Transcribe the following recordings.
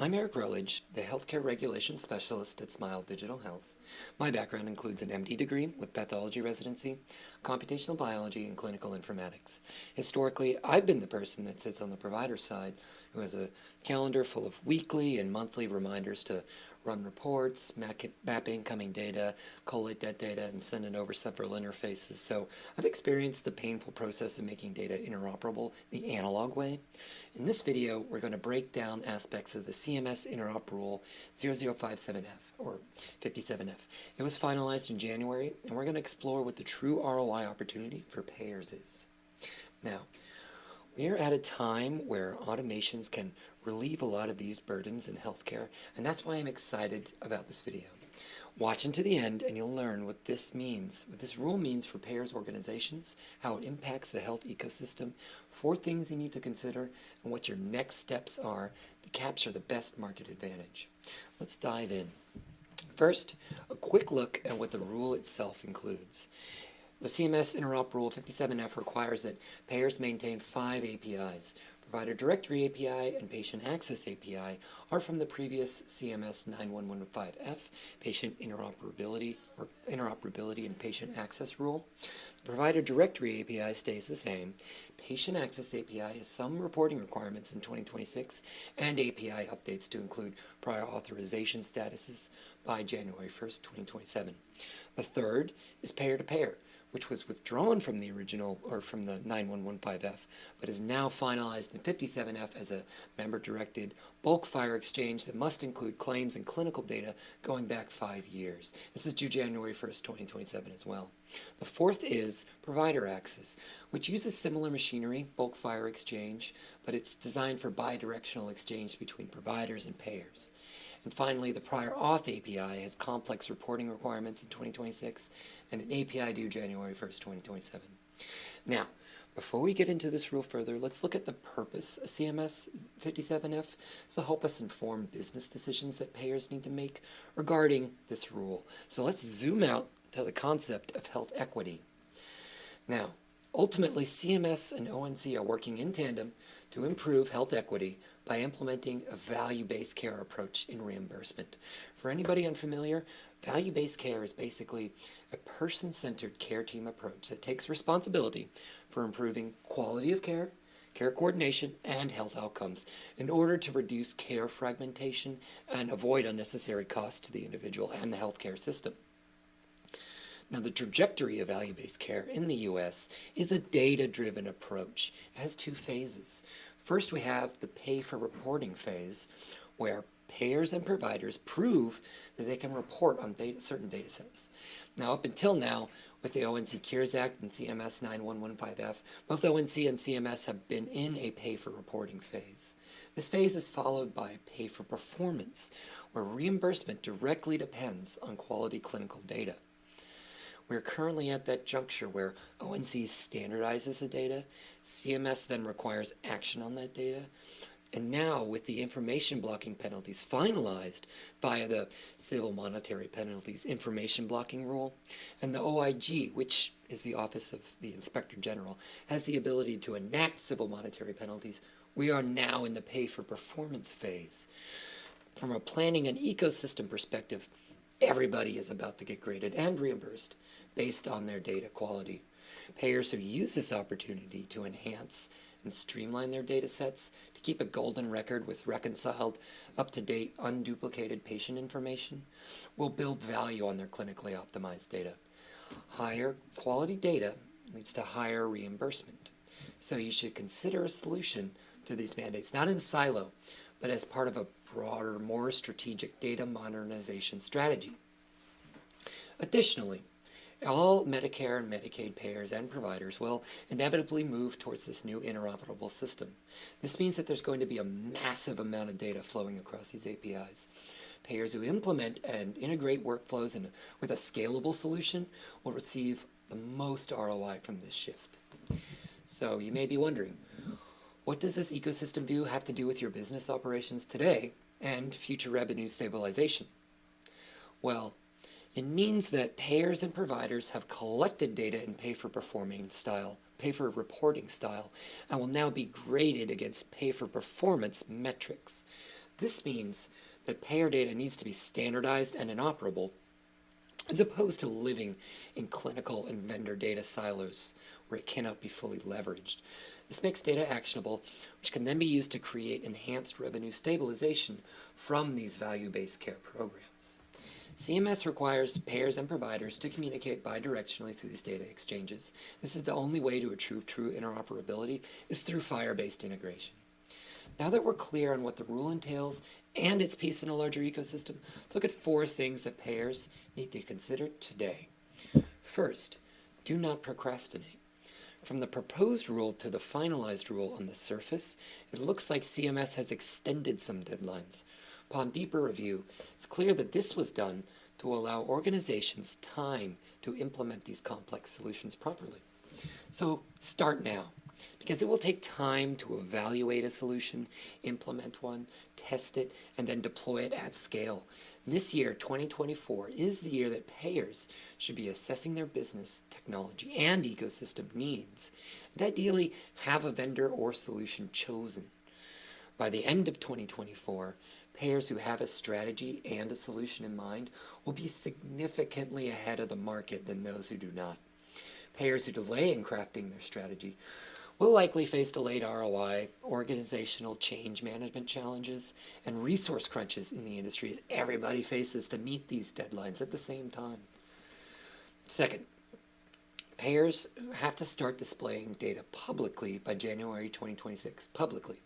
I'm Eric Rutledge, the Healthcare Regulation Specialist at Smile Digital Health. My background includes an MD degree with pathology residency, computational biology, and clinical informatics. Historically, I've been the person that sits on the provider side who has a calendar full of weekly and monthly reminders to run reports, map incoming data, collate that data, and send it over several interfaces. So I've experienced the painful process of making data interoperable the analog way. In this video, we're going to break down aspects of the CMS Interop Rule 0057F, or 57F. It was finalized in January, and we're going to explore what the true ROI opportunity for payers is. Now, we are at a time where automations can relieve a lot of these burdens in healthcare, and that's why I'm excited about this video. Watch until the end and you'll learn what this means, what this rule means for payers' organizations, how it impacts the health ecosystem, 4 things you need to consider, and what your next steps are to capture the best market advantage. Let's dive in. First, a quick look at what the rule itself includes. The CMS Interop Rule 57F requires that payers maintain 5 APIs. Provider Directory API and Patient Access API are from the previous CMS 9115F, Patient Interoperability and Patient Access Rule. The Provider Directory API stays the same. Patient Access API has some reporting requirements in 2026 and API updates to include prior authorization statuses by January 1st, 2027. The third is payer-to-payer, which was withdrawn from the original, or from the 9115F, but is now finalized in 57F as a member-directed bulk file exchange that must include claims and clinical data going back 5 years. This is due January 1st, 2027 as well. The fourth is provider access, which uses similar machinery, bulk file exchange, but it's designed for bidirectional exchange between providers and payers. And finally, the prior auth API has complex reporting requirements in 2026 and an API due January 1st, 2027. Now, before we get into this rule further, let's look at the purpose of CMS 57F to help us inform business decisions that payers need to make regarding this rule. So let's zoom out to the concept of health equity. Now, ultimately, CMS and ONC are working in tandem to improve health equity by implementing a value-based care approach in reimbursement. For anybody unfamiliar, value-based care is basically a person-centered care team approach that takes responsibility for improving quality of care, care coordination, and health outcomes in order to reduce care fragmentation and avoid unnecessary costs to the individual and the healthcare system. Now, the trajectory of value-based care in the U.S. is a data-driven approach. It has 2 phases. First, we have the pay-for-reporting phase, where payers and providers prove that they can report on certain data sets. Now, up until now, with the ONC Cures Act and CMS 9115F, both ONC and CMS have been in a pay-for-reporting phase. This phase is followed by pay-for-performance, where reimbursement directly depends on quality clinical data. We're currently at that juncture where ONC standardizes the data, CMS then requires action on that data, and now with the information blocking penalties finalized via the Civil Monetary Penalties Information Blocking Rule, and the OIG, which is the Office of the Inspector General, has the ability to enact civil monetary penalties, we are now in the pay-for-performance phase. From a planning and ecosystem perspective, everybody is about to get graded and reimbursed based on their data quality. Payers who use this opportunity to enhance and streamline their data sets to keep a golden record with reconciled, up-to-date, unduplicated patient information will build value on their clinically optimized data. Higher quality data leads to higher reimbursement. So you should consider a solution to these mandates, not in a silo, but as part of a broader, more strategic data modernization strategy. Additionally, all Medicare and Medicaid payers and providers will inevitably move towards this new interoperable system. This means that there's going to be a massive amount of data flowing across these APIs. Payers who implement and integrate workflows with a scalable solution will receive the most ROI from this shift. So you may be wondering, what does this ecosystem view have to do with your business operations today and future revenue stabilization? Well, it means that payers and providers have collected data in pay-for-reporting style, and will now be graded against pay-for-performance metrics. This means that payer data needs to be standardized and interoperable, as opposed to living in clinical and vendor data silos where it cannot be fully leveraged. This makes data actionable, which can then be used to create enhanced revenue stabilization from these value-based care programs. CMS requires payers and providers to communicate bidirectionally through these data exchanges. This is the only way to achieve true interoperability is through FHIR-based integration. Now that we're clear on what the rule entails and its piece in a larger ecosystem, let's look at 4 things that payers need to consider today. First, do not procrastinate. From the proposed rule to the finalized rule on the surface, it looks like CMS has extended some deadlines. Upon deeper review, it's clear that this was done to allow organizations time to implement these complex solutions properly. So start now, because it will take time to evaluate a solution, implement one, test it, and then deploy it at scale. This year, 2024, is the year that payers should be assessing their business, technology, and ecosystem needs, and ideally have a vendor or solution chosen. By the end of 2024, payers who have a strategy and a solution in mind will be significantly ahead of the market than those who do not. Payers who delay in crafting their strategy will likely face delayed ROI, organizational change management challenges, and resource crunches in the industry as everybody faces to meet these deadlines at the same time. Second, payers have to start displaying data publicly by January 2026, publicly.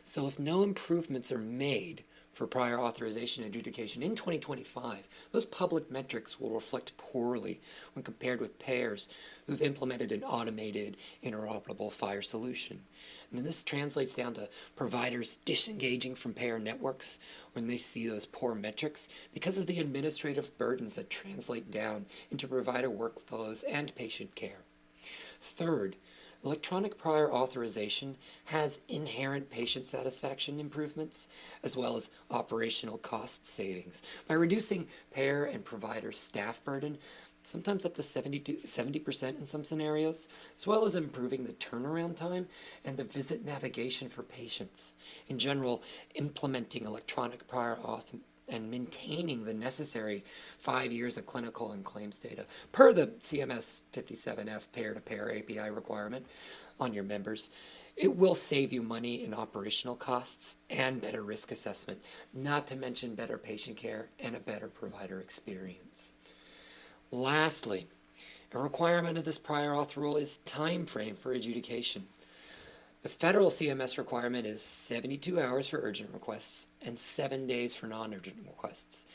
So if no improvements are made for prior authorization adjudication in 2025, those public metrics will reflect poorly when compared with payers who've implemented an automated, interoperable FHIR solution. And then this translates down to providers disengaging from payer networks when they see those poor metrics because of the administrative burdens that translate down into provider workflows and patient care. Third, electronic prior authorization has inherent patient satisfaction improvements as well as operational cost savings. By reducing payer and provider staff burden, sometimes up to 70% in some scenarios, as well as improving the turnaround time and the visit navigation for patients. In general, implementing electronic prior auth and maintaining the necessary 5 years of clinical and claims data per the CMS 57F payer-to-payer API requirement on your members, it will save you money in operational costs and better risk assessment, not to mention better patient care and a better provider experience. Lastly, a requirement of this prior auth rule is time frame for adjudication. The federal CMS requirement is 72 hours for urgent requests and 7 days for non-urgent requests.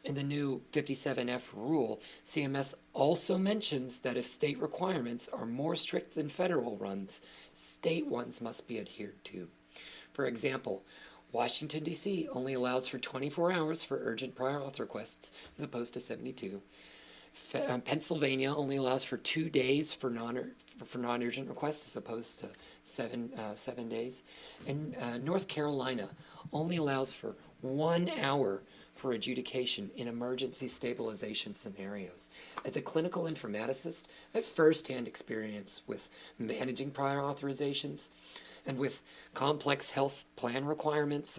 In the new 57F rule, CMS also mentions that if state requirements are more strict than federal ones, state ones must be adhered to. For example, Washington, D.C. only allows for 24 hours for urgent prior auth requests as opposed to 72. Pennsylvania only allows for 2 days for non-urgent requests as opposed to 7 days. And North Carolina only allows for 1 hour for adjudication in emergency stabilization scenarios. As a clinical informaticist, I have firsthand experience with managing prior authorizations. And with complex health plan requirements,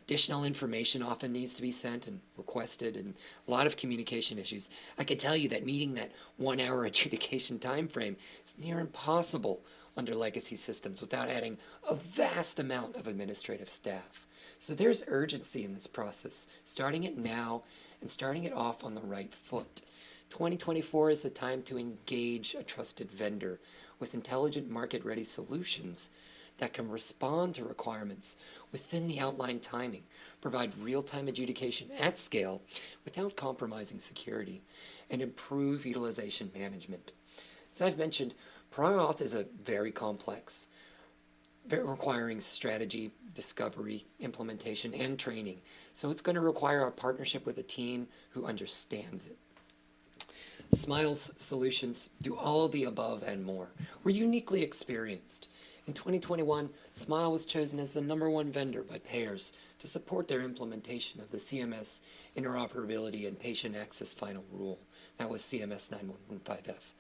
additional information often needs to be sent and requested, and a lot of communication issues. I can tell you that meeting that 1 hour adjudication time frame is near impossible under legacy systems without adding a vast amount of administrative staff. So there's urgency in this process, starting it now and starting it off on the right foot. 2024 is the time to engage a trusted vendor with intelligent market-ready solutions that can respond to requirements within the outlined timing, provide real-time adjudication at scale without compromising security, and improve utilization management. As I've mentioned, prior auth is a very complex, requiring strategy, discovery, implementation, and training. So it's going to require a partnership with a team who understands it. Smile's solutions do all of the above and more. We're uniquely experienced. In 2021, Smile was chosen as the #1 vendor by payers to support their implementation of the CMS Interoperability and Patient Access Final Rule. That was CMS 915F.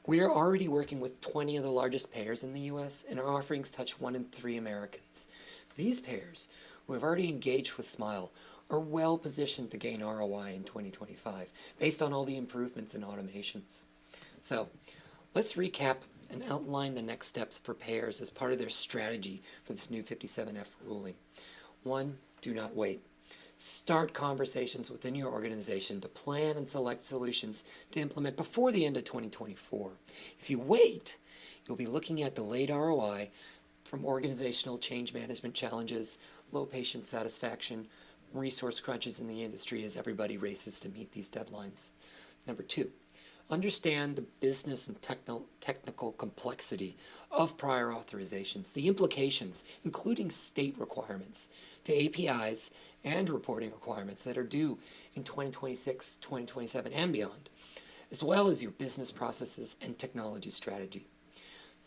We are already working with 20 of the largest payers in the U.S., and our offerings touch 1 in 3 Americans. These payers who have already engaged with Smile are well positioned to gain ROI in 2025 based on all the improvements and automations. So let's recap and outline the next steps for payers as part of their strategy for this new 57F ruling. 1, do not wait. Start conversations within your organization to plan and select solutions to implement before the end of 2024. If you wait, you'll be looking at delayed ROI from organizational change management challenges, low patient satisfaction, resource crunches in the industry as everybody races to meet these deadlines. Number 2, understand the business and technical complexity of prior authorizations, the implications, including state requirements to APIs and reporting requirements that are due in 2026, 2027, and beyond, as well as your business processes and technology strategy.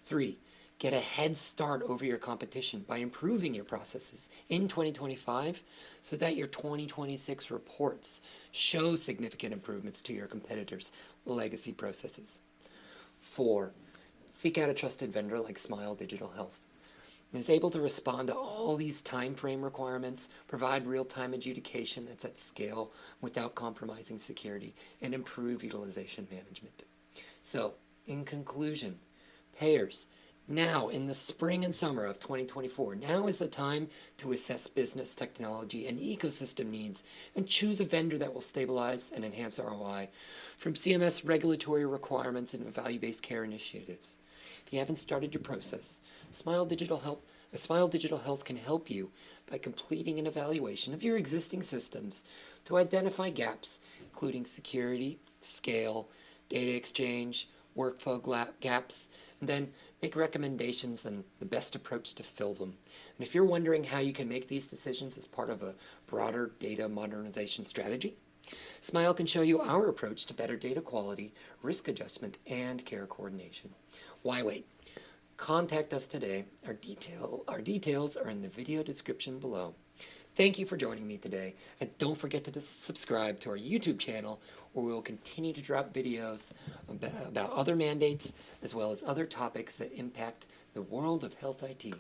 3, get a head start over your competition by improving your processes in 2025 so that your 2026 reports show significant improvements to your competitors' legacy processes. 4, seek out a trusted vendor like Smile Digital Health. It is able to respond to all these time frame requirements, provide real-time adjudication that's at scale without compromising security, and improve utilization management. So, in conclusion, payers, now in the spring and summer of 2024, now is the time to assess business, technology, and ecosystem needs and choose a vendor that will stabilize and enhance ROI from CMS regulatory requirements and value-based care initiatives. If you haven't started your process, Smile Digital Health can help you by completing an evaluation of your existing systems to identify gaps, including security, scale, data exchange, workflow gaps, and then make recommendations on the best approach to fill them. And if you're wondering how you can make these decisions as part of a broader data modernization strategy, Smile can show you our approach to better data quality, risk adjustment, and care coordination. Why wait? Contact us today. Our details are in the video description below. Thank you for joining me today, and don't forget to subscribe to our YouTube channel, where we will continue to drop videos about other mandates as well as other topics that impact the world of health IT.